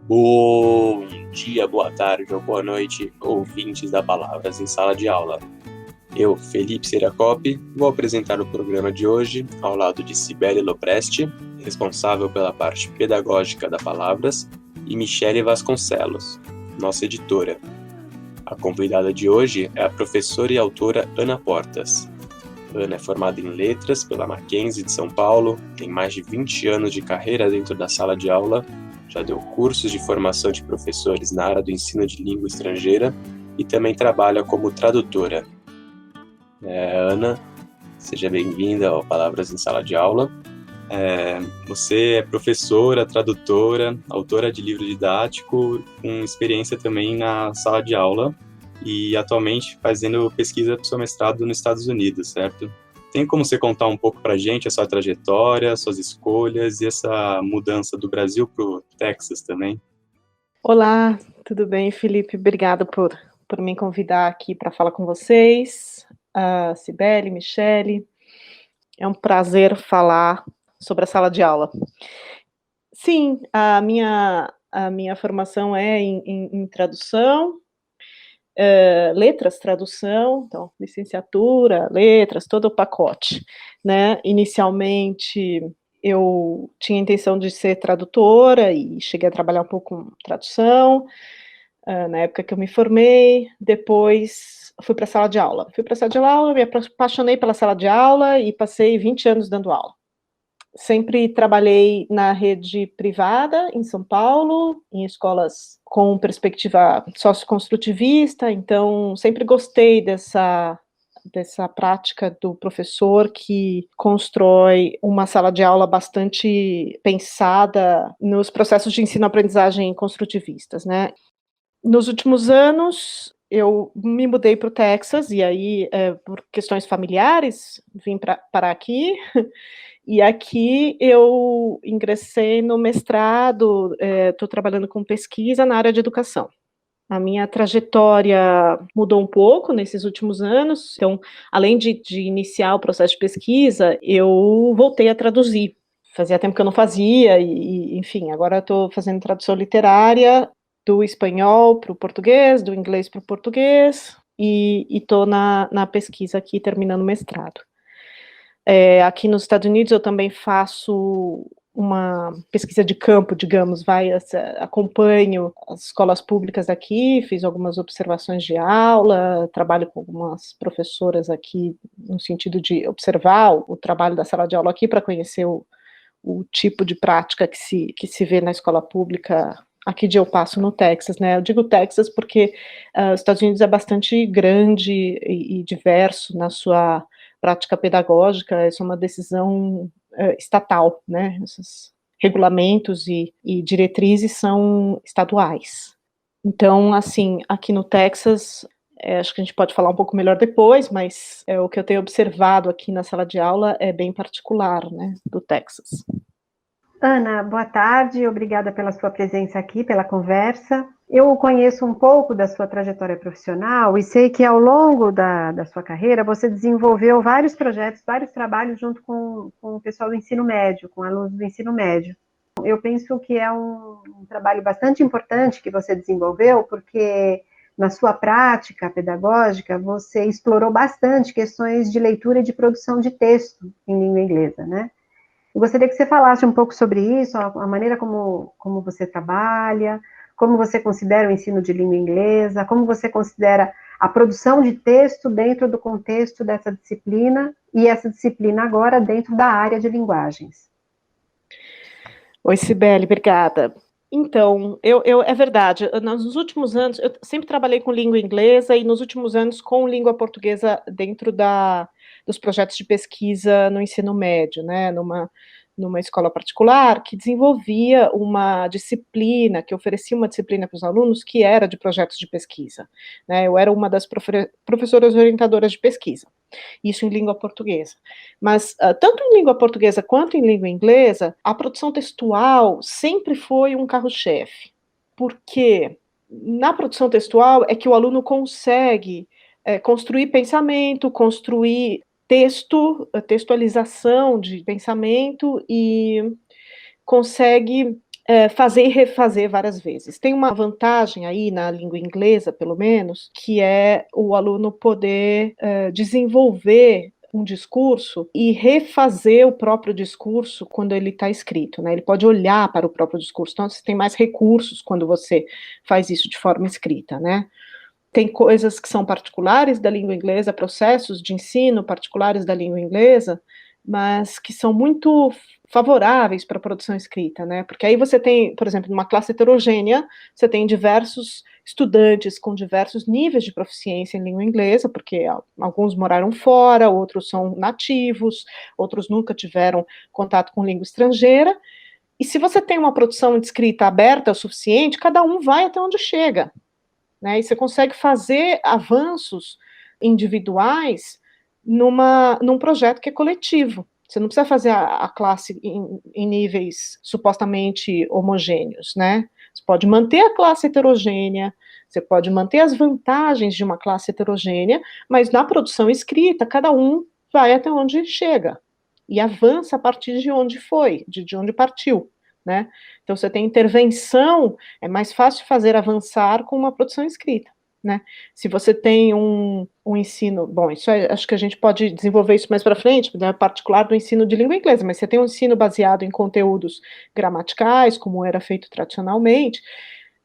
Bom dia, boa tarde ou boa noite, ouvintes da Palavras em Sala de Aula. Eu, Felipe Seracopi, vou apresentar o programa de hoje ao lado de Cibele Lopresti, responsável pela parte pedagógica da Palavras, e Michele Vasconcelos, nossa editora. A convidada de hoje é a professora e autora Ana Portas. Ana é formada em Letras pela Mackenzie de São Paulo, tem mais de 20 anos de carreira dentro da sala de aula, já deu cursos de formação de professores na área do ensino de língua estrangeira e também trabalha como tradutora. Ana, seja bem-vinda ao Palavras em Sala de Aula. Você é professora, tradutora, autora de livro didático, com experiência também na sala de aula e atualmente fazendo pesquisa para o seu mestrado nos Estados Unidos, certo? Tem como você contar um pouco para a gente a sua trajetória, suas escolhas e essa mudança do Brasil para o Texas também? Olá, tudo bem, Felipe? Obrigada por me convidar aqui para falar com vocês. Cibele, Michele, é um prazer falar sobre a sala de aula. Sim, a minha formação é em tradução, letras, tradução, então, licenciatura, letras, todo o pacote, né? Inicialmente, eu tinha a intenção de ser tradutora e cheguei a trabalhar um pouco com tradução, na época que eu me formei. Depois fui para a sala de aula. Me apaixonei pela sala de aula e passei 20 anos dando aula. Sempre trabalhei na rede privada, em São Paulo, em escolas com perspectiva socioconstrutivista, então sempre gostei dessa prática do professor que constrói uma sala de aula bastante pensada nos processos de ensino-aprendizagem construtivistas, né? Nos últimos anos, eu me mudei para o Texas, e aí, por questões familiares, vim parar aqui. E aqui eu ingressei no mestrado, estou trabalhando com pesquisa na área de educação. A minha trajetória mudou um pouco nesses últimos anos, então, além de iniciar o processo de pesquisa, eu voltei a traduzir. Fazia tempo que eu não fazia, enfim, agora estou fazendo tradução literária do espanhol para o português, do inglês para o português, e estou na pesquisa aqui, terminando o mestrado. Aqui nos Estados Unidos eu também faço uma pesquisa de campo, digamos, acompanho as escolas públicas aqui, fiz algumas observações de aula, trabalho com algumas professoras aqui, no sentido de observar o trabalho da sala de aula aqui, para conhecer o tipo de prática que se vê na escola pública aqui de El Paso, no Texas, né? Eu digo Texas porque os Estados Unidos é bastante grande e diverso na sua prática pedagógica. Isso é uma decisão estatal, né? Esses regulamentos e diretrizes são estaduais. Então, assim, aqui no Texas, acho que a gente pode falar um pouco melhor depois, mas o que eu tenho observado aqui na sala de aula é bem particular, né, do Texas. Ana, boa tarde, obrigada pela sua presença aqui, pela conversa. Eu conheço um pouco da sua trajetória profissional e sei que ao longo da sua carreira você desenvolveu vários projetos, vários trabalhos junto com o pessoal do ensino médio, com alunos do ensino médio. Eu penso que é um trabalho bastante importante que você desenvolveu, porque na sua prática pedagógica você explorou bastante questões de leitura e de produção de texto em língua inglesa, né? Eu gostaria que você falasse um pouco sobre isso, a maneira como você trabalha, como você considera o ensino de língua inglesa, como você considera a produção de texto dentro do contexto dessa disciplina, e essa disciplina agora dentro da área de linguagens. Oi, Cibele, obrigada. Então, é verdade, nos últimos anos, eu sempre trabalhei com língua inglesa e nos últimos anos com língua portuguesa dentro dos projetos de pesquisa no ensino médio, né, numa escola particular que desenvolvia uma disciplina, que oferecia uma disciplina para os alunos que era de projetos de pesquisa, né. Eu era uma das professoras orientadoras de pesquisa, isso em língua portuguesa. Mas, tanto em língua portuguesa quanto em língua inglesa, a produção textual sempre foi um carro-chefe, porque na produção textual é que o aluno consegue construir pensamento, construir textualização de pensamento e consegue fazer e refazer várias vezes. Tem uma vantagem aí na língua inglesa, pelo menos, que é o aluno poder desenvolver um discurso e refazer o próprio discurso quando ele está escrito, né? Ele pode olhar para o próprio discurso, então você tem mais recursos quando você faz isso de forma escrita, né? Tem coisas que são particulares da língua inglesa, processos de ensino particulares da língua inglesa, mas que são muito favoráveis para a produção escrita, né? Porque aí você tem, por exemplo, numa classe heterogênea, você tem diversos estudantes com diversos níveis de proficiência em língua inglesa, porque alguns moraram fora, outros são nativos, outros nunca tiveram contato com língua estrangeira. E se você tem uma produção de escrita aberta o suficiente, cada um vai até onde chega, né? E você consegue fazer avanços individuais num projeto que é coletivo. Você não precisa fazer a classe em níveis supostamente homogêneos, né? Você pode manter a classe heterogênea, você pode manter as vantagens de uma classe heterogênea, mas na produção escrita, cada um vai até onde chega e avança a partir de onde foi, de onde partiu, né? Então, você tem intervenção, é mais fácil fazer avançar com uma produção escrita, né? Se você tem um ensino, bom, isso acho que a gente pode desenvolver isso mais para frente, né, particular do ensino de língua inglesa, mas você tem um ensino baseado em conteúdos gramaticais, como era feito tradicionalmente,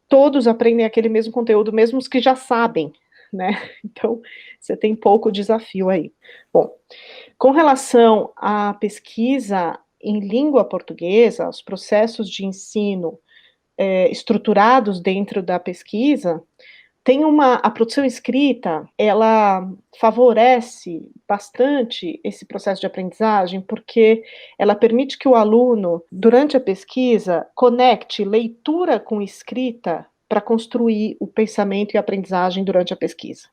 todos aprendem aquele mesmo conteúdo, mesmo os que já sabem, né? Então, você tem pouco desafio aí. Bom, com relação à pesquisa em língua portuguesa, os processos de ensino estruturados dentro da pesquisa, a produção escrita, ela favorece bastante esse processo de aprendizagem, porque ela permite que o aluno, durante a pesquisa, conecte leitura com escrita para construir o pensamento e a aprendizagem durante a pesquisa,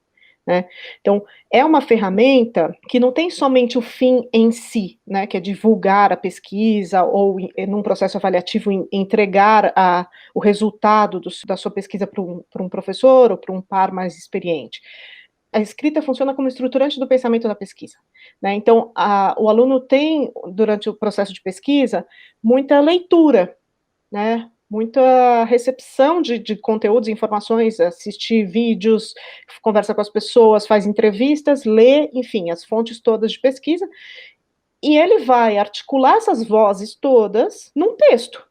né? Então, é uma ferramenta que não tem somente o fim em si, né, que é divulgar a pesquisa ou, num processo avaliativo, entregar o resultado da sua pesquisa para um professor ou para um par mais experiente. A escrita funciona como estruturante do pensamento da pesquisa, né? Então, o aluno tem, durante o processo de pesquisa, muita leitura, né? Muita recepção de conteúdos, informações, assistir vídeos, conversa com as pessoas, faz entrevistas, lê, enfim, as fontes todas de pesquisa, e ele vai articular essas vozes todas num texto,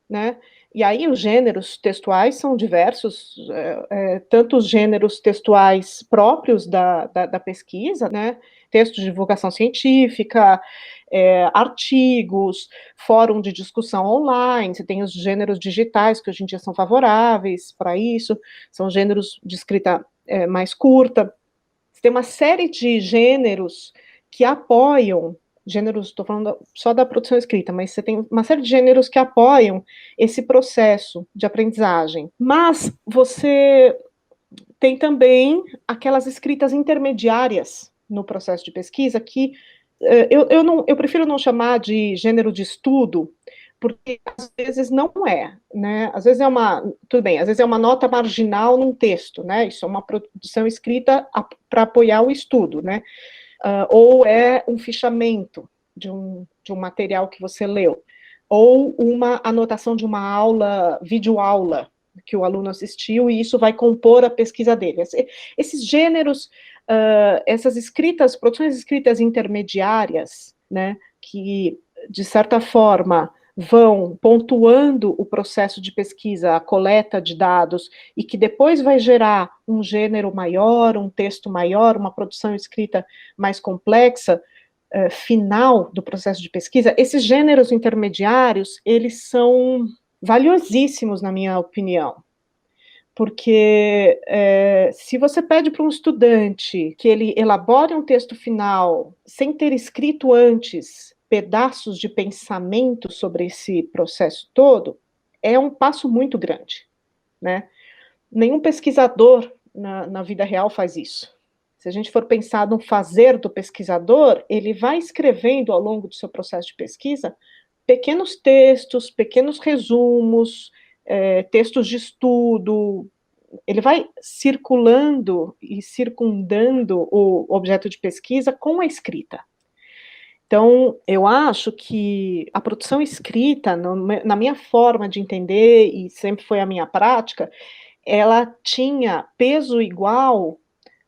né? E aí os gêneros textuais são diversos, tanto os gêneros textuais próprios da pesquisa, né? Textos de divulgação científica, artigos, fórum de discussão online, você tem os gêneros digitais, que hoje em dia são favoráveis para isso, são gêneros de escrita mais curta. Você tem uma série de gêneros que apoiam, gêneros, estou falando só da produção escrita, mas você tem uma série de gêneros que apoiam esse processo de aprendizagem. Mas você tem também aquelas escritas intermediárias no processo de pesquisa que eu prefiro não chamar de gênero de estudo, porque às vezes não é, né? Às vezes tudo bem, às vezes é uma nota marginal num texto, né? Isso é uma produção escrita para apoiar o estudo, né? Ou é um fichamento de um material que você leu, ou uma anotação de uma aula, videoaula, que o aluno assistiu, e isso vai compor a pesquisa dele. Esses gêneros, essas escritas, produções escritas intermediárias, né, que, de certa forma, vão pontuando o processo de pesquisa, a coleta de dados, e que depois vai gerar um gênero maior, um texto maior, uma produção escrita mais complexa, final do processo de pesquisa, esses gêneros intermediários, eles são valiosíssimos, na minha opinião, porque se você pede para um estudante que ele elabore um texto final sem ter escrito antes pedaços de pensamento sobre esse processo todo, é um passo muito grande, né? Nenhum pesquisador na vida real faz isso. Se a gente for pensar no fazer do pesquisador, ele vai escrevendo ao longo do seu processo de pesquisa pequenos textos, pequenos resumos, textos de estudo, ele vai circulando e circundando o objeto de pesquisa com a escrita. Então, eu acho que a produção escrita, na minha forma de entender, e sempre foi a minha prática, ela tinha peso igual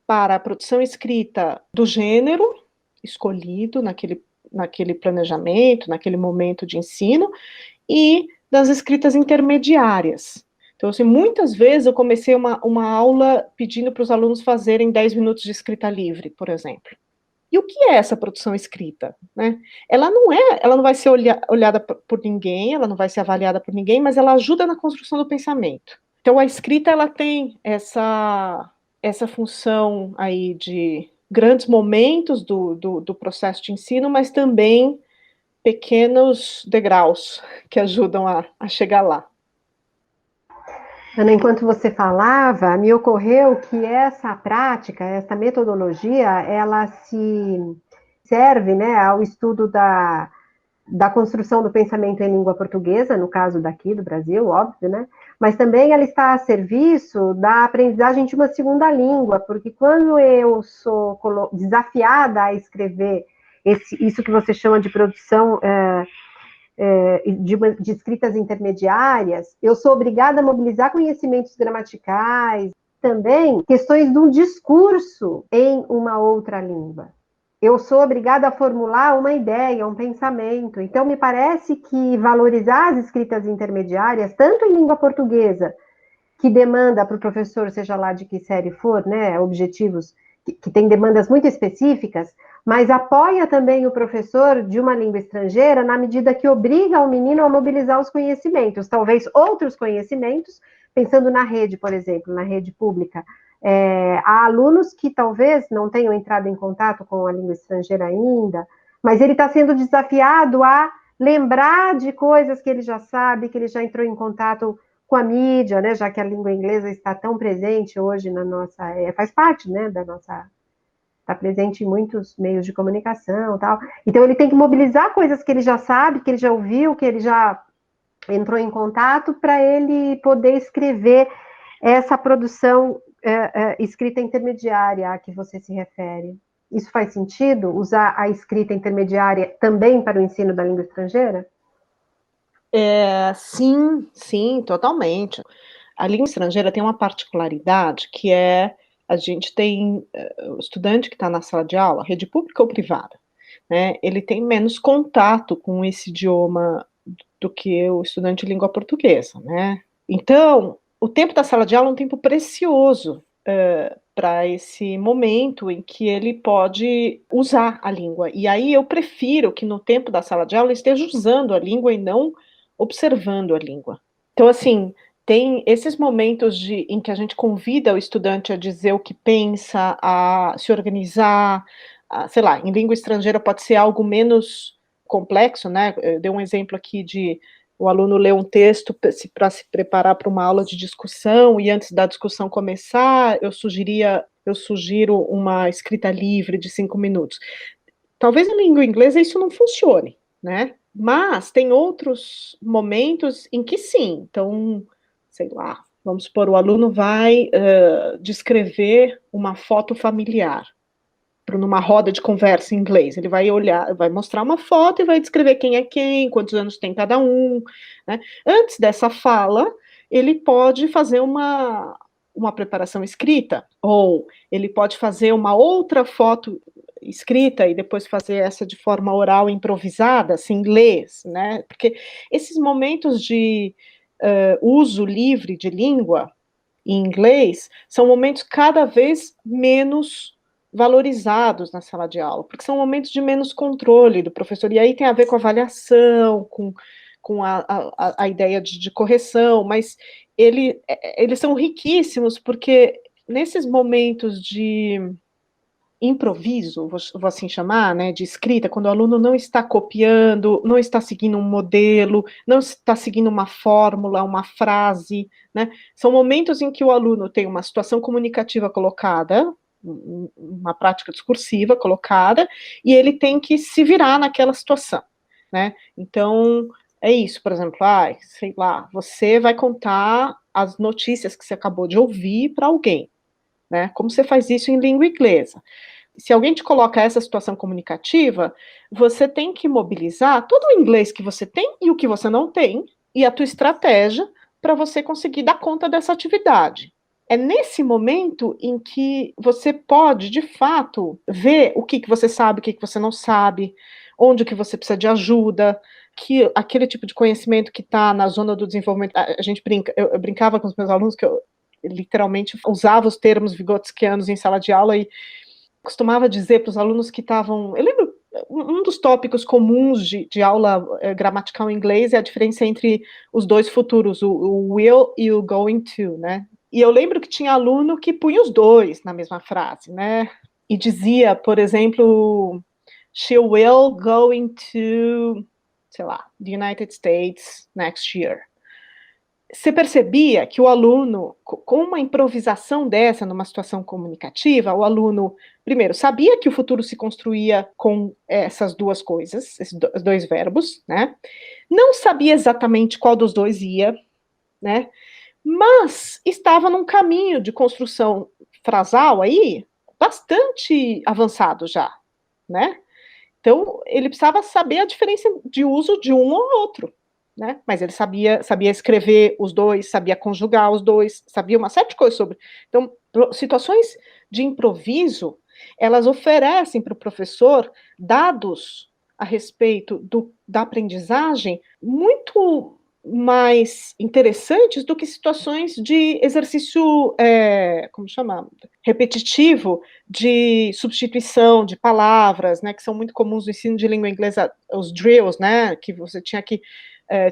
para a produção escrita do gênero escolhido naquele planejamento, naquele momento de ensino, e das escritas intermediárias. Então, assim, muitas vezes eu comecei uma aula pedindo para os alunos fazerem 10 minutos de escrita livre, por exemplo. E o que é essa produção escrita, né? Ela não vai ser olhada por ninguém, ela não vai ser avaliada por ninguém, mas ela ajuda na construção do pensamento. Então, a escrita, ela tem essa função aí de grandes momentos do processo de ensino, mas também pequenos degraus que ajudam a chegar lá. Ana, enquanto você falava, me ocorreu que essa prática, essa metodologia, ela se serve, né, ao estudo da construção do pensamento em língua portuguesa, no caso daqui do Brasil, óbvio, né? Mas também ela está a serviço da aprendizagem de uma segunda língua, porque quando eu sou desafiada a escrever isso que você chama de produção de escritas intermediárias, eu sou obrigada a mobilizar conhecimentos gramaticais, também questões de um discurso em uma outra língua. Eu sou obrigada a formular uma ideia, um pensamento. Então, me parece que valorizar as escritas intermediárias, tanto em língua portuguesa, que demanda para o professor, seja lá de que série for, né, objetivos que tem demandas muito específicas, mas apoia também o professor de uma língua estrangeira na medida que obriga o menino a mobilizar os conhecimentos, talvez outros conhecimentos, pensando na rede, por exemplo, na rede pública. Há alunos que talvez não tenham entrado em contato com a língua estrangeira ainda, mas ele está sendo desafiado a lembrar de coisas que ele já sabe, que ele já entrou em contato com a mídia, né, já que a língua inglesa está tão presente hoje na nossa, faz parte, né, da nossa, está presente em muitos meios de comunicação, tal. Então ele tem que mobilizar coisas que ele já sabe, que ele já ouviu, que ele já entrou em contato, para ele poder escrever essa produção escrita intermediária a que você se refere. Isso faz sentido? Usar a escrita intermediária também para o ensino da língua estrangeira? Sim, sim, totalmente. A língua estrangeira tem uma particularidade que a gente tem o estudante que está na sala de aula, rede pública ou privada, né? Ele tem menos contato com esse idioma do que o estudante de língua portuguesa, né? Então, o tempo da sala de aula é um tempo precioso para esse momento em que ele pode usar a língua. E aí eu prefiro que no tempo da sala de aula ele esteja usando a língua e não observando a língua. Então, assim, tem esses momentos em que a gente convida o estudante a dizer o que pensa, a se organizar, sei lá, em língua estrangeira pode ser algo menos complexo, né? Eu dei um exemplo aqui de o aluno ler um texto para se preparar para uma aula de discussão, e antes da discussão começar, eu sugiro uma escrita livre de 5 minutos. Talvez em língua inglesa isso não funcione, né? Mas tem outros momentos em que sim. Então, sei lá, vamos supor, o aluno vai descrever uma foto familiar numa roda de conversa em inglês. Ele vai olhar, vai mostrar uma foto e vai descrever quem é quem, quantos anos tem cada um, né? Antes dessa fala, ele pode fazer uma preparação escrita, ou ele pode fazer uma outra foto escrita e depois fazer essa de forma oral improvisada, sem ler, né? Porque esses momentos de uso livre de língua em inglês são momentos cada vez menos valorizados na sala de aula, porque são momentos de menos controle do professor, e aí tem a ver com avaliação, com a ideia de correção, mas eles são riquíssimos, porque nesses momentos de improviso, vou assim chamar, né, de escrita, quando o aluno não está copiando, não está seguindo um modelo, não está seguindo uma fórmula, uma frase, né, são momentos em que o aluno tem uma situação comunicativa colocada, uma prática discursiva colocada, e ele tem que se virar naquela situação, né, então é isso, por exemplo, sei lá, você vai contar as notícias que você acabou de ouvir para alguém, né, como você faz isso em língua inglesa? Se alguém te coloca essa situação comunicativa, você tem que mobilizar todo o inglês que você tem e o que você não tem, e a tua estratégia para você conseguir dar conta dessa atividade. É nesse momento em que você pode, de fato, ver o que você sabe, o que você não sabe, onde que você precisa de ajuda, que aquele tipo de conhecimento que está na zona do desenvolvimento, a gente brinca, eu brincava com os meus alunos que eu literalmente usava os termos vigotskianos em sala de aula e costumava dizer para os alunos que estavam, eu lembro, um dos tópicos comuns de aula gramatical em inglês é a diferença entre os dois futuros, o will e o going to, né? E eu lembro que tinha aluno que punha os dois na mesma frase, né? E dizia, por exemplo, she will going to, sei lá, the United States next year. Você percebia que o aluno, com uma improvisação dessa, numa situação comunicativa, o aluno, primeiro, sabia que o futuro se construía com essas duas coisas, esses dois verbos, né? Não sabia exatamente qual dos dois ia, né? Mas estava num caminho de construção frasal aí bastante avançado já, né? Então, ele precisava saber a diferença de uso de um ou outro, né? Mas ele sabia escrever os dois, sabia conjugar os dois, sabia uma série de coisas sobre. Então, situações de improviso, elas oferecem para o professor dados a respeito da aprendizagem muito mais interessantes do que situações de exercício, como chama? Repetitivo, de substituição de palavras, né, que são muito comuns no ensino de língua inglesa, os drills, né, que você tinha que,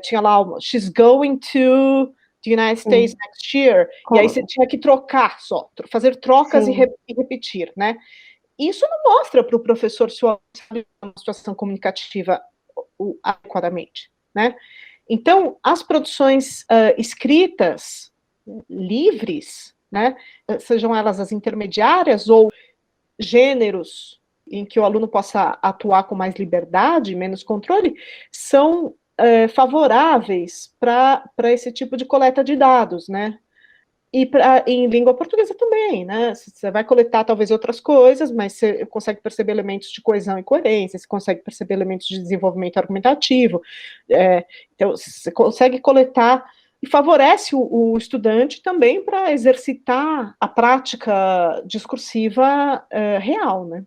tinha lá, she's going to the United States next year, e aí você tinha que trocar só, fazer trocas e repetir, né. Isso não mostra para o professor se o aluno sabe uma situação comunicativa adequadamente, né. Então, as produções escritas, livres, né, sejam elas as intermediárias ou gêneros em que o aluno possa atuar com mais liberdade, menos controle, são favoráveis para esse tipo de coleta de dados, né? E em língua portuguesa também, né? Você vai coletar talvez outras coisas, mas você consegue perceber elementos de coesão e coerência, você consegue perceber elementos de desenvolvimento argumentativo, então você consegue coletar e favorece o estudante também para exercitar a prática discursiva real, né?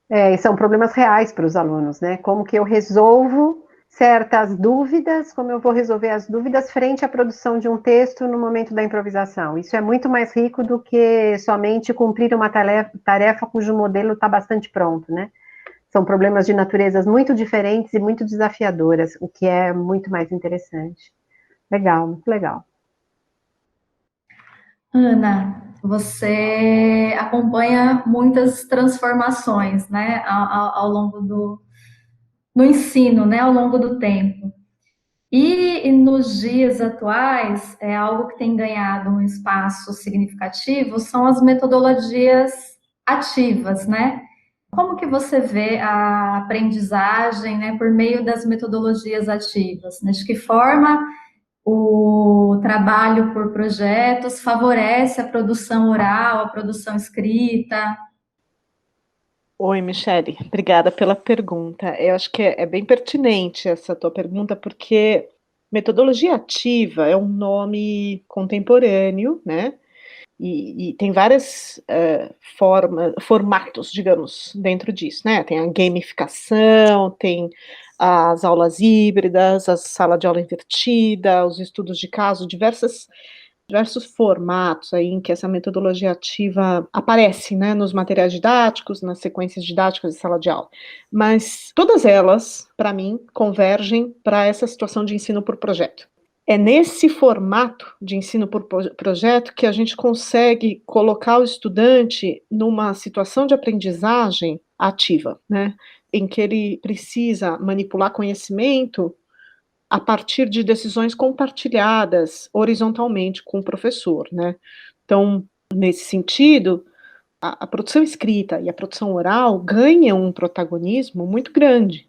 E são problemas reais para os alunos, né? Como que eu resolvo certas dúvidas, como eu vou resolver as dúvidas frente à produção de um texto no momento da improvisação. Isso é muito mais rico do que somente cumprir uma tarefa cujo modelo está bastante pronto, né? São problemas de naturezas muito diferentes e muito desafiadoras, o que é muito mais interessante. Legal, muito legal. Ana, você acompanha muitas transformações, né, ao longo no ensino, né, ao longo do tempo. E nos dias atuais, é algo que tem ganhado um espaço significativo, são as metodologias ativas, né? Como que você vê a aprendizagem, né, por meio das metodologias ativas? De que forma o trabalho por projetos favorece a produção oral, a produção escrita? Oi, Michele, obrigada pela pergunta. Eu acho que é bem pertinente essa tua pergunta, porque metodologia ativa é um nome contemporâneo, né? E tem várias formatos, digamos, dentro disso, né? Tem a gamificação, tem as aulas híbridas, a sala de aula invertida, os estudos de caso, diversos formatos aí em que essa metodologia ativa aparece, né, nos materiais didáticos, nas sequências didáticas de sala de aula. Mas todas elas, para mim, convergem para essa situação de ensino por projeto. É nesse formato de ensino por projeto que a gente consegue colocar o estudante numa situação de aprendizagem ativa, né, em que ele precisa manipular conhecimento a partir de decisões compartilhadas horizontalmente com o professor, né. Então, nesse sentido, a produção escrita e a produção oral ganham um protagonismo muito grande,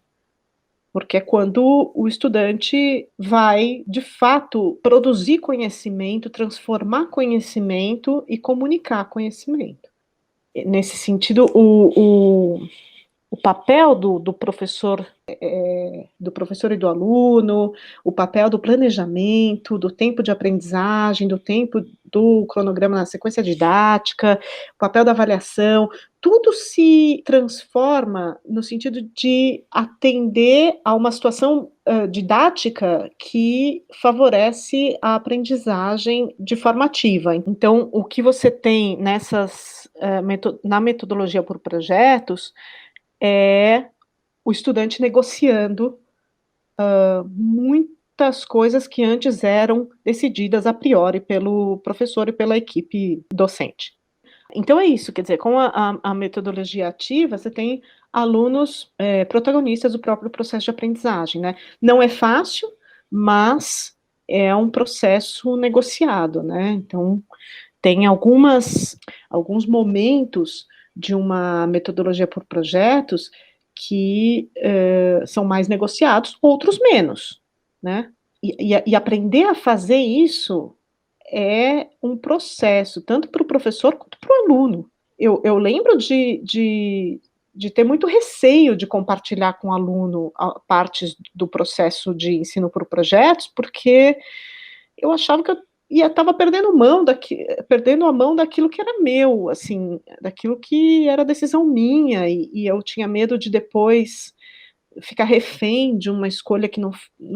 porque é quando o estudante vai, de fato, produzir conhecimento, transformar conhecimento e comunicar conhecimento. nesse sentido, o papel do professor, do professor e do aluno, o papel do planejamento, do tempo de aprendizagem, do tempo do cronograma na sequência didática, o papel da avaliação, tudo se transforma no sentido de atender a uma situação didática que favorece a aprendizagem de forma ativa. Então, o que você tem na metodologia por projetos é o estudante negociando muitas coisas que antes eram decididas a priori pelo professor e pela equipe docente. Então é isso, quer dizer, com a metodologia ativa, você tem alunos protagonistas do próprio processo de aprendizagem, né? Não é fácil, mas é um processo negociado, né? Então, tem alguns momentos de uma metodologia por projetos que são mais negociados, outros menos, né? E aprender a fazer isso é um processo, tanto para o professor quanto para o aluno. Eu lembro de ter muito receio de compartilhar com o aluno partes do processo de ensino por projetos, porque eu achava que eu estava perdendo a mão daquilo que era meu, assim, daquilo que era decisão minha, e eu tinha medo de depois ficar refém de uma escolha que não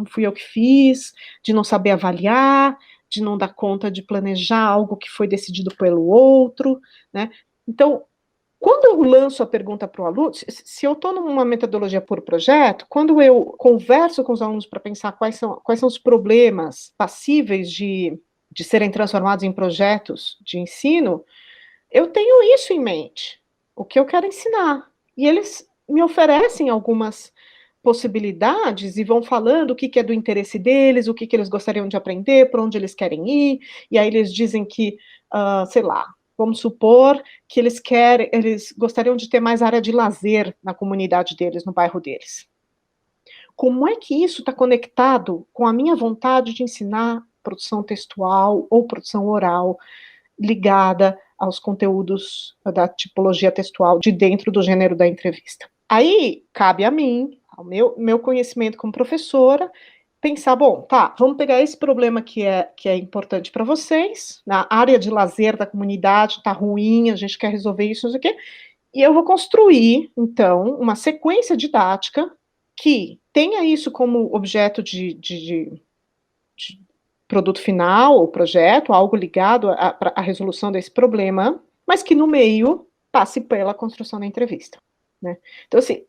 fui eu que fiz, de não saber avaliar, de não dar conta de planejar algo que foi decidido pelo outro, né? Então, quando eu lanço a pergunta para o aluno, se eu estou numa metodologia por projeto, quando eu converso com os alunos para pensar quais são os problemas passíveis de serem transformados em projetos de ensino, eu tenho isso em mente, o que eu quero ensinar. E eles me oferecem algumas possibilidades e vão falando o que é do interesse deles, o que eles gostariam de aprender, para onde eles querem ir, e aí eles dizem que, sei lá, vamos supor que eles gostariam de ter mais área de lazer na comunidade deles, no bairro deles. Como é que isso está conectado com a minha vontade de ensinar produção textual ou produção oral ligada aos conteúdos da tipologia textual de dentro do gênero da entrevista? Aí, cabe a mim, ao meu conhecimento como professora, pensar, bom, tá, vamos pegar esse problema que é importante para vocês, na área de lazer da comunidade está ruim, a gente quer resolver isso, não sei o quê, e eu vou construir, então, uma sequência didática que tenha isso como objeto de produto final, ou projeto, algo ligado à resolução desse problema, mas que no meio passe pela construção da entrevista, né? Então, assim,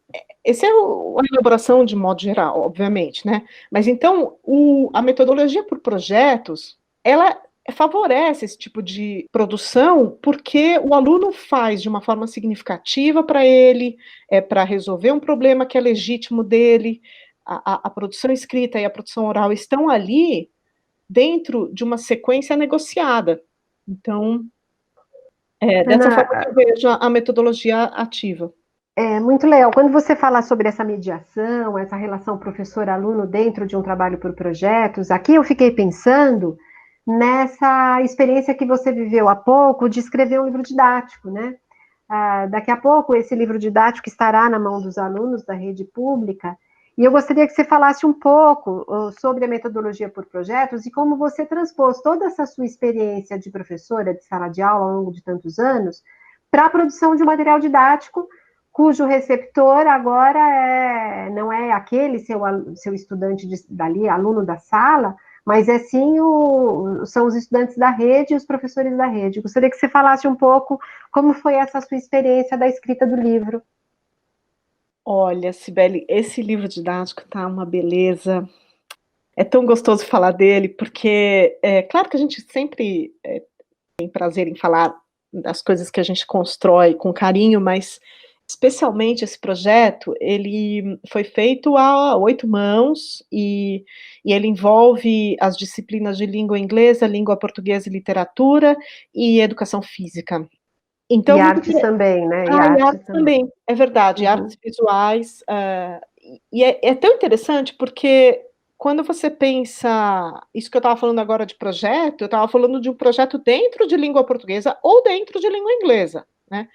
essa é a elaboração de modo geral, obviamente, né? Mas então, a metodologia por projetos, ela favorece esse tipo de produção porque o aluno faz de uma forma significativa para ele, para resolver um problema que é legítimo dele, a produção escrita e a produção oral estão ali dentro de uma sequência negociada. Então, dessa forma que eu vejo a metodologia ativa. É muito legal. Quando você fala sobre essa mediação, essa relação professor-aluno dentro de um trabalho por projetos, aqui eu fiquei pensando nessa experiência que você viveu há pouco de escrever um livro didático, né? Daqui a pouco esse livro didático estará na mão dos alunos da rede pública, e eu gostaria que você falasse um pouco sobre a metodologia por projetos e como você transpôs toda essa sua experiência de professora de sala de aula ao longo de tantos anos para a produção de um material didático cujo receptor agora não é aquele seu estudante dali, aluno da sala, mas sim são os estudantes da rede e os professores da rede. Gostaria que você falasse um pouco como foi essa sua experiência da escrita do livro. Olha, Cibele, esse livro didático tá uma beleza. É tão gostoso falar dele, porque é claro que a gente sempre tem prazer em falar das coisas que a gente constrói com carinho, mas especialmente esse projeto, ele foi feito a 8 mãos e ele envolve as disciplinas de língua inglesa, língua portuguesa e literatura e educação física. Então, e artes também, né? E artes também, é verdade, artes visuais. E é tão interessante porque quando você pensa, isso que eu estava falando agora de projeto, eu estava falando de um projeto dentro de língua portuguesa ou dentro de língua inglesa, né?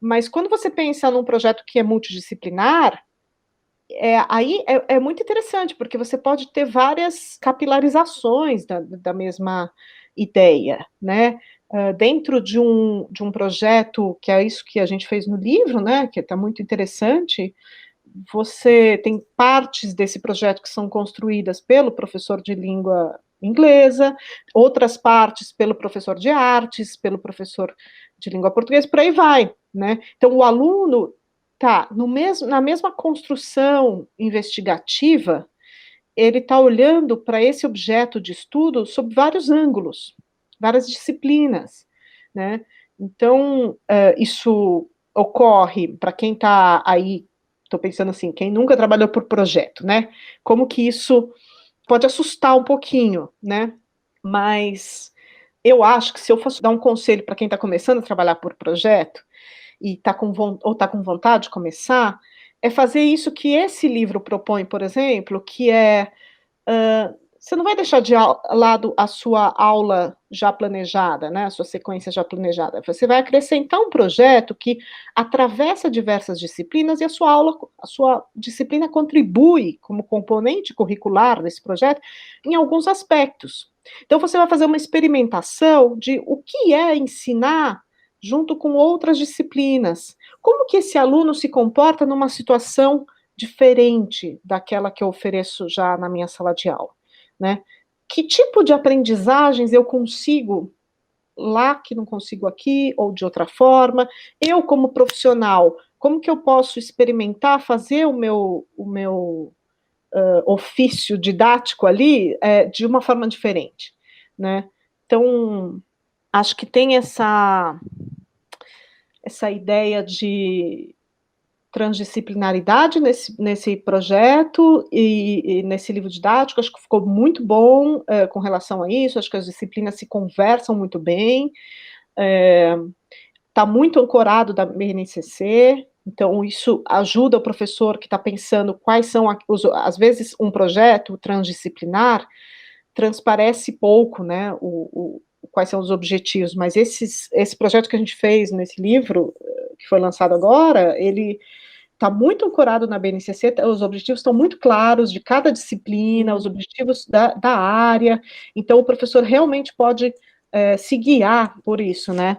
Mas quando você pensa num projeto que é multidisciplinar, aí é muito interessante, porque você pode ter várias capilarizações da mesma ideia, né? Dentro de um projeto, que é isso que a gente fez no livro, né? Que está muito interessante, você tem partes desse projeto que são construídas pelo professor de língua inglesa, outras partes pelo professor de artes, pelo professor de língua portuguesa, por aí vai, né? Então, o aluno está na mesma construção investigativa, ele está olhando para esse objeto de estudo sob vários ângulos, várias disciplinas, né? Então, isso ocorre para quem está aí, estou pensando assim, quem nunca trabalhou por projeto, né? Como que isso pode assustar um pouquinho, né? Mas eu acho que se eu fosse dar um conselho para quem está começando a trabalhar por projeto, e está com vontade de começar, é fazer isso que esse livro propõe, por exemplo, que é você não vai deixar de lado a sua aula já planejada, né, a sua sequência já planejada. Você vai acrescentar um projeto que atravessa diversas disciplinas e a sua disciplina contribui como componente curricular desse projeto em alguns aspectos. Então, você vai fazer uma experimentação de o que é ensinar junto com outras disciplinas. Como que esse aluno se comporta numa situação diferente daquela que eu ofereço já na minha sala de aula, né? Que tipo de aprendizagens eu consigo lá que não consigo aqui, ou de outra forma? Eu, como profissional, como que eu posso experimentar fazer o meu ofício didático ali de uma forma diferente, né? Então, acho que tem essa ideia de transdisciplinaridade nesse projeto e nesse livro didático. Acho que ficou muito bom com relação a isso. Acho que as disciplinas se conversam muito bem. Está muito ancorado da BNCC, então isso ajuda o professor que está pensando quais são, às vezes, um projeto transdisciplinar transparece pouco, né, quais são os objetivos, mas esse projeto que a gente fez nesse livro, que foi lançado agora, ele está muito ancorado na BNCC, os objetivos estão muito claros de cada disciplina, os objetivos da área, então o professor realmente pode se guiar por isso, né?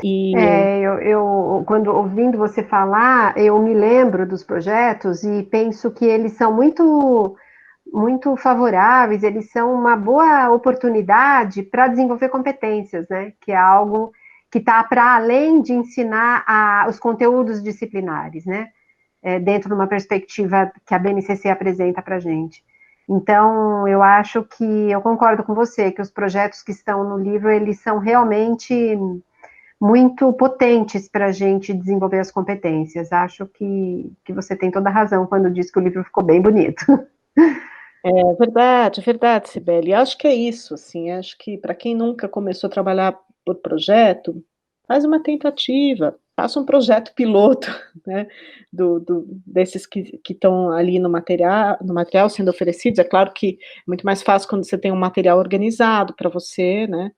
Eu, quando ouvindo você falar, eu me lembro dos projetos e penso que eles são muito favoráveis, eles são uma boa oportunidade para desenvolver competências, né? Que é algo que está para além de ensinar os conteúdos disciplinares, né? Dentro de uma perspectiva que a BNCC apresenta para a gente. Então, eu acho que, eu concordo com você, que os projetos que estão no livro, eles são realmente muito potentes para a gente desenvolver as competências. Acho que você tem toda a razão quando diz que o livro ficou bem bonito. É verdade, Sibeli. Acho que é isso, assim, acho que para quem nunca começou a trabalhar por projeto, faz uma tentativa, faça um projeto piloto, né, desses que estão ali no material sendo oferecidos. É claro que é muito mais fácil quando você tem um material organizado para você, né,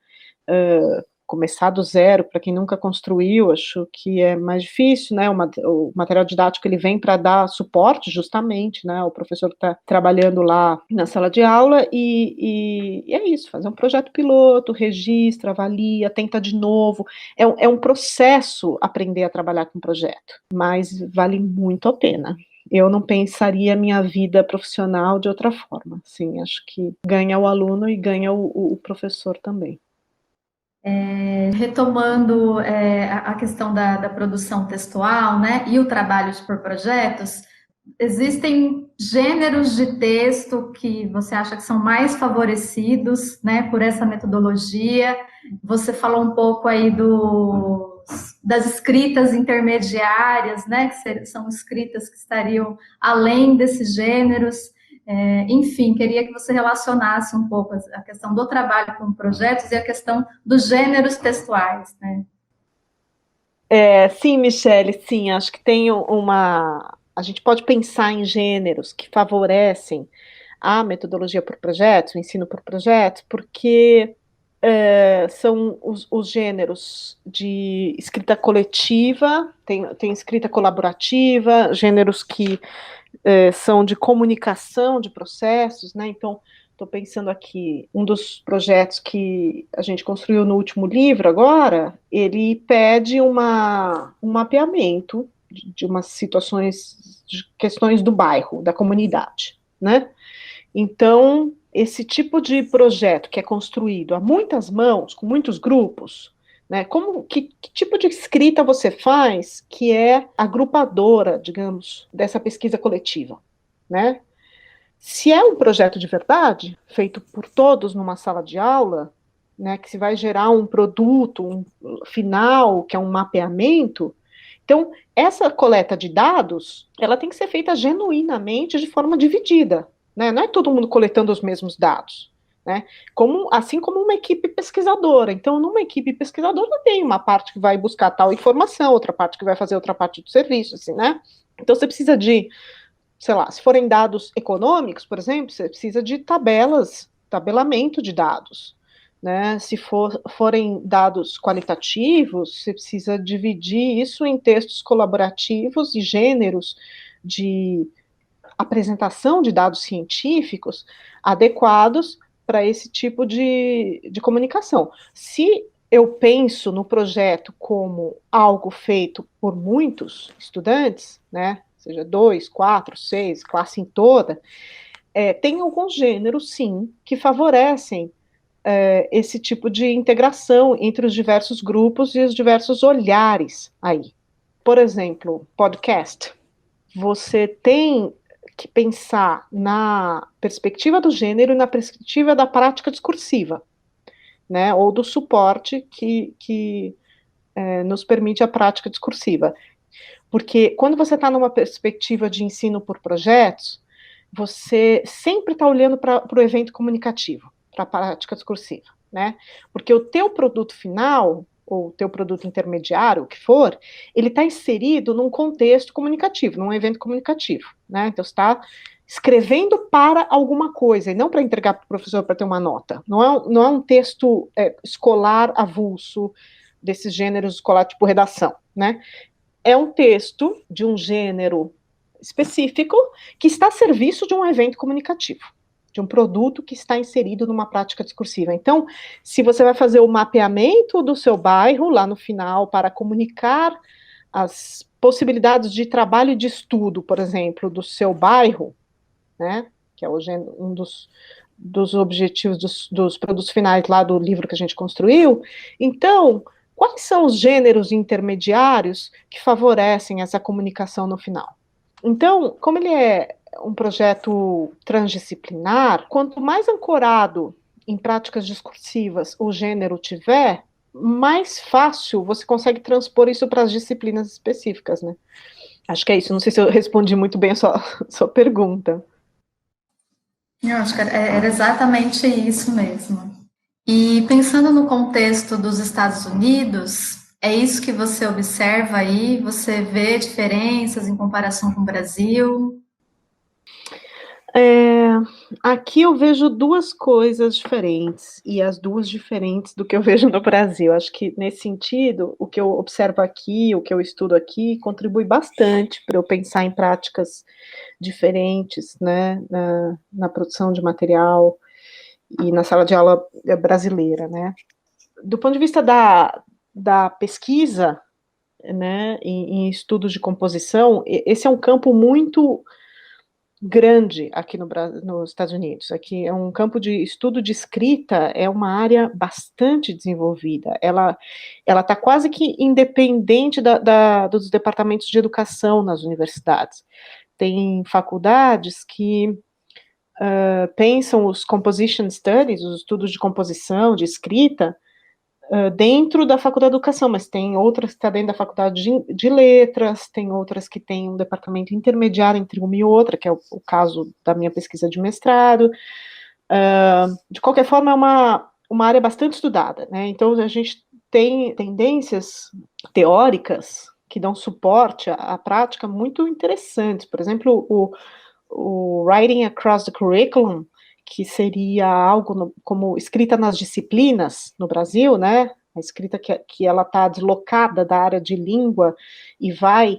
começar do zero, para quem nunca construiu, acho que é mais difícil, né? O material didático ele vem para dar suporte, justamente, né? O professor está trabalhando lá na sala de aula e é isso, fazer um projeto piloto, registra, avalia, tenta de novo. É um processo aprender a trabalhar com projeto, mas vale muito a pena. Eu não pensaria a minha vida profissional de outra forma. Sim, acho que ganha o aluno e ganha o professor também. Retomando a questão da produção textual, né, e o trabalho por projetos, existem gêneros de texto que você acha que são mais favorecidos, né, por essa metodologia? Você falou um pouco aí das escritas intermediárias, né, que são escritas que estariam além desses gêneros. Enfim, queria que você relacionasse um pouco a questão do trabalho com projetos e a questão dos gêneros textuais, né? Sim, Michele, sim, acho que tem a gente pode pensar em gêneros que favorecem a metodologia por projetos, o ensino por projetos, porque são os gêneros de escrita coletiva, tem escrita colaborativa, gêneros que são de comunicação de processos, né? Então, estou pensando aqui, um dos projetos que a gente construiu no último livro agora, ele pede um mapeamento de umas situações, de questões do bairro, da comunidade, né? Então, esse tipo de projeto que é construído a muitas mãos, com muitos grupos, né, que tipo de escrita você faz que é agrupadora, digamos, dessa pesquisa coletiva, né? Se é um projeto de verdade, feito por todos numa sala de aula, né, que se vai gerar um produto final, que é um mapeamento, então, essa coleta de dados, ela tem que ser feita genuinamente de forma dividida, né? Não é todo mundo coletando os mesmos dados, né? Assim como uma equipe pesquisadora. Então, numa equipe pesquisadora tem uma parte que vai buscar tal informação, outra parte que vai fazer outra parte do serviço, assim, né? Então, você precisa de, sei lá, se forem dados econômicos, por exemplo, você precisa de tabelamento de dados, né? Se forem dados qualitativos, você precisa dividir isso em textos colaborativos e gêneros de apresentação de dados científicos adequados para esse tipo de comunicação. Se eu penso no projeto como algo feito por muitos estudantes, né? Seja 2, 4, 6, classe em toda, tem alguns gêneros, sim, que favorecem esse tipo de integração entre os diversos grupos e os diversos olhares aí. Por exemplo, podcast. Você tem que pensar na perspectiva do gênero e na perspectiva da prática discursiva, né, ou do suporte que nos permite a prática discursiva. Porque quando você está numa perspectiva de ensino por projetos, você sempre está olhando para o evento comunicativo, para a prática discursiva, né? Porque o teu produto final, ou o teu produto intermediário, o que for, ele está inserido num contexto comunicativo, num evento comunicativo, né? Então, você está escrevendo para alguma coisa, e não para entregar para o professor para ter uma nota. Não é um texto escolar avulso, desses gêneros escolar, tipo redação, né? É um texto de um gênero específico que está a serviço de um evento comunicativo, de um produto que está inserido numa prática discursiva. Então, se você vai fazer o mapeamento do seu bairro lá no final para comunicar as possibilidades de trabalho e de estudo, por exemplo, do seu bairro, né, que é um dos objetivos dos produtos finais lá do livro que a gente construiu, então, quais são os gêneros intermediários que favorecem essa comunicação no final? Então, como ele é um projeto transdisciplinar, quanto mais ancorado em práticas discursivas o gênero tiver, mais fácil você consegue transpor isso para as disciplinas específicas, né? Acho que é isso. Não sei se eu respondi muito bem a sua pergunta. Eu acho que era exatamente isso mesmo. E pensando no contexto dos Estados Unidos, é isso que você observa aí? Você vê diferenças em comparação com o Brasil? Aqui eu vejo duas coisas diferentes, e as duas diferentes do que eu vejo no Brasil. Acho que, nesse sentido, o que eu observo aqui, o que eu estudo aqui, contribui bastante para eu pensar em práticas diferentes, né, na produção de material e na sala de aula brasileira, né. Do ponto de vista da pesquisa, né, em estudos de composição, esse é um campo muito grande aqui nos Estados Unidos. Aqui é um campo de estudo de escrita, é uma área bastante desenvolvida. Ela está quase que independente dos departamentos de educação nas universidades. Tem faculdades que pensam os composition studies, os estudos de composição, de escrita, dentro da faculdade de educação, mas tem outras que estão dentro da faculdade de letras, tem outras que têm um departamento intermediário entre uma e outra, que é o caso da minha pesquisa de mestrado. De qualquer forma, é uma área bastante estudada, né? Então, a gente tem tendências teóricas que dão suporte à prática muito interessantes. Por exemplo, o Writing Across the Curriculum, que seria algo como escrita nas disciplinas no Brasil, né? A escrita que ela está deslocada da área de língua e vai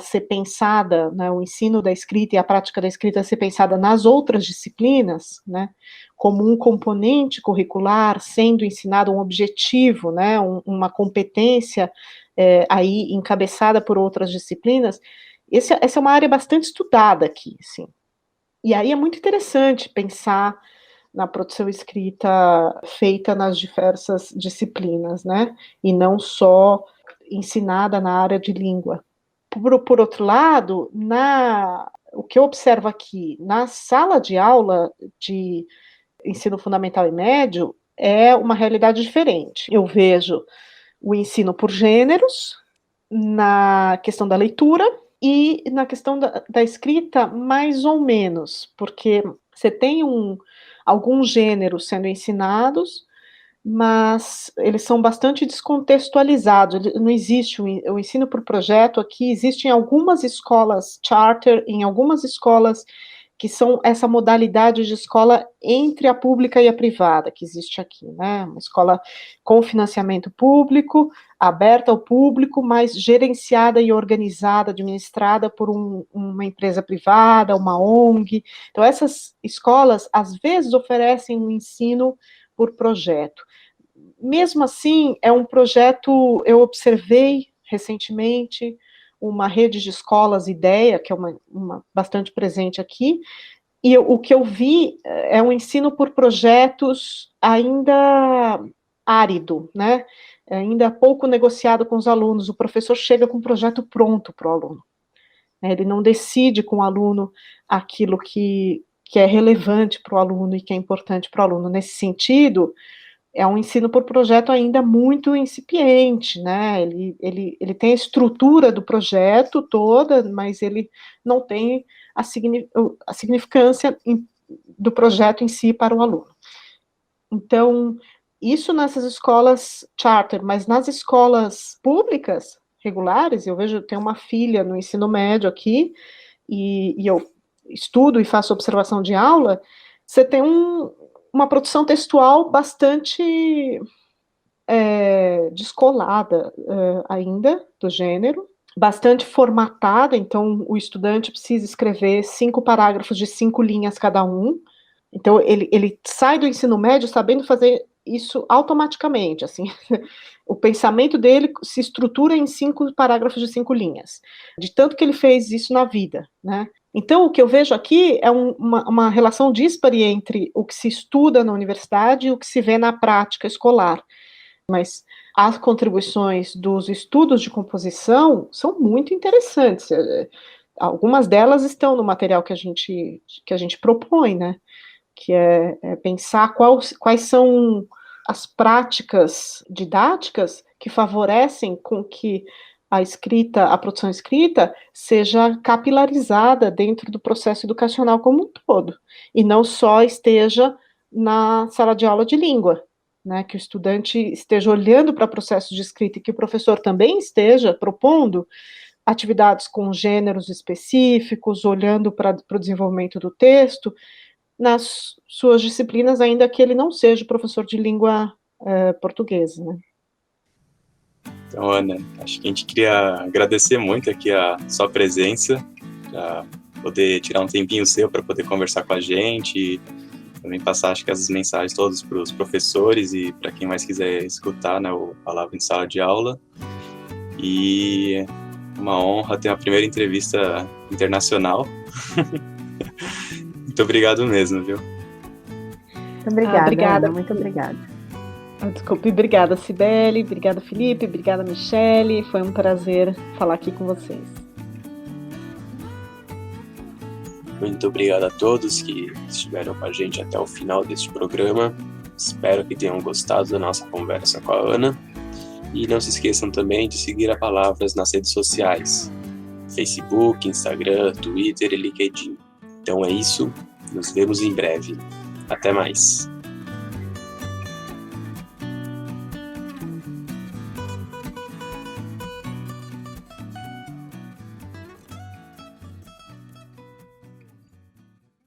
ser pensada, né, o ensino da escrita e a prática da escrita ser pensada nas outras disciplinas, né, como um componente curricular, sendo ensinado um objetivo, né, uma competência aí encabeçada por outras disciplinas. Essa é uma área bastante estudada aqui, assim. E aí é muito interessante pensar na produção escrita feita nas diversas disciplinas, né, e não só ensinada na área de língua. Por outro lado, o que eu observo aqui, na sala de aula de ensino fundamental e médio, é uma realidade diferente. Eu vejo o ensino por gêneros, na questão da leitura, e na questão da escrita, mais ou menos, porque você tem alguns gêneros sendo ensinados, mas eles são bastante descontextualizados. Não existe o ensino por projeto aqui, existe em algumas escolas charter, em algumas escolas que são essa modalidade de escola entre a pública e a privada, que existe aqui, né? Uma escola com financiamento público, aberta ao público, mas gerenciada e organizada, administrada por uma empresa privada, uma ONG. Então, essas escolas, às vezes, oferecem um ensino por projeto. Mesmo assim, é um projeto, eu observei recentemente, uma rede de escolas IDEA, que é uma bastante presente aqui, e o que eu vi é um ensino por projetos ainda árido, né? Ainda pouco negociado com os alunos. O professor chega com um projeto pronto para o aluno. Ele não decide com o aluno aquilo que é relevante para o aluno e que é importante para o aluno. Nesse sentido, é um ensino por projeto ainda muito incipiente, né? Ele tem a estrutura do projeto toda, mas ele não tem a significância do projeto em si para o aluno. Então, isso nessas escolas charter, mas nas escolas públicas, regulares, eu vejo, tenho uma filha no ensino médio aqui, e eu estudo e faço observação de aula, você tem uma produção textual bastante descolada ainda do gênero, bastante formatada, então o estudante precisa escrever 5 parágrafos de 5 linhas cada um, então ele sai do ensino médio sabendo fazer isso automaticamente, assim, o pensamento dele se estrutura em 5 parágrafos de 5 linhas, de tanto que ele fez isso na vida, né? Então, o que eu vejo aqui é uma relação díspare entre o que se estuda na universidade e o que se vê na prática escolar. Mas as contribuições dos estudos de composição são muito interessantes. Algumas delas estão no material que a gente propõe, né? Que é pensar quais são as práticas didáticas que favorecem com que a produção escrita seja capilarizada dentro do processo educacional como um todo, e não só esteja na sala de aula de língua, né, que o estudante esteja olhando para o processo de escrita e que o professor também esteja propondo atividades com gêneros específicos, olhando para o desenvolvimento do texto, nas suas disciplinas, ainda que ele não seja professor de língua portuguesa, né. Então, Ana, acho que a gente queria agradecer muito aqui a sua presença, para poder tirar um tempinho seu para poder conversar com a gente e também passar, acho que, as mensagens todas para os professores e para quem mais quiser escutar, né, o Palavra em Sala de Aula. E uma honra ter a primeira entrevista internacional. Muito obrigado mesmo, viu? Muito obrigada, obrigada. Ana, muito obrigada. Desculpe, obrigada, Cibele, obrigada, Felipe, obrigada, Michele, foi um prazer falar aqui com vocês. Muito obrigado a todos que estiveram com a gente até o final deste programa. Espero que tenham gostado da nossa conversa com a Ana. E não se esqueçam também de seguir a Palavras nas redes sociais: Facebook, Instagram, Twitter e LinkedIn. Então é isso, nos vemos em breve. Até mais.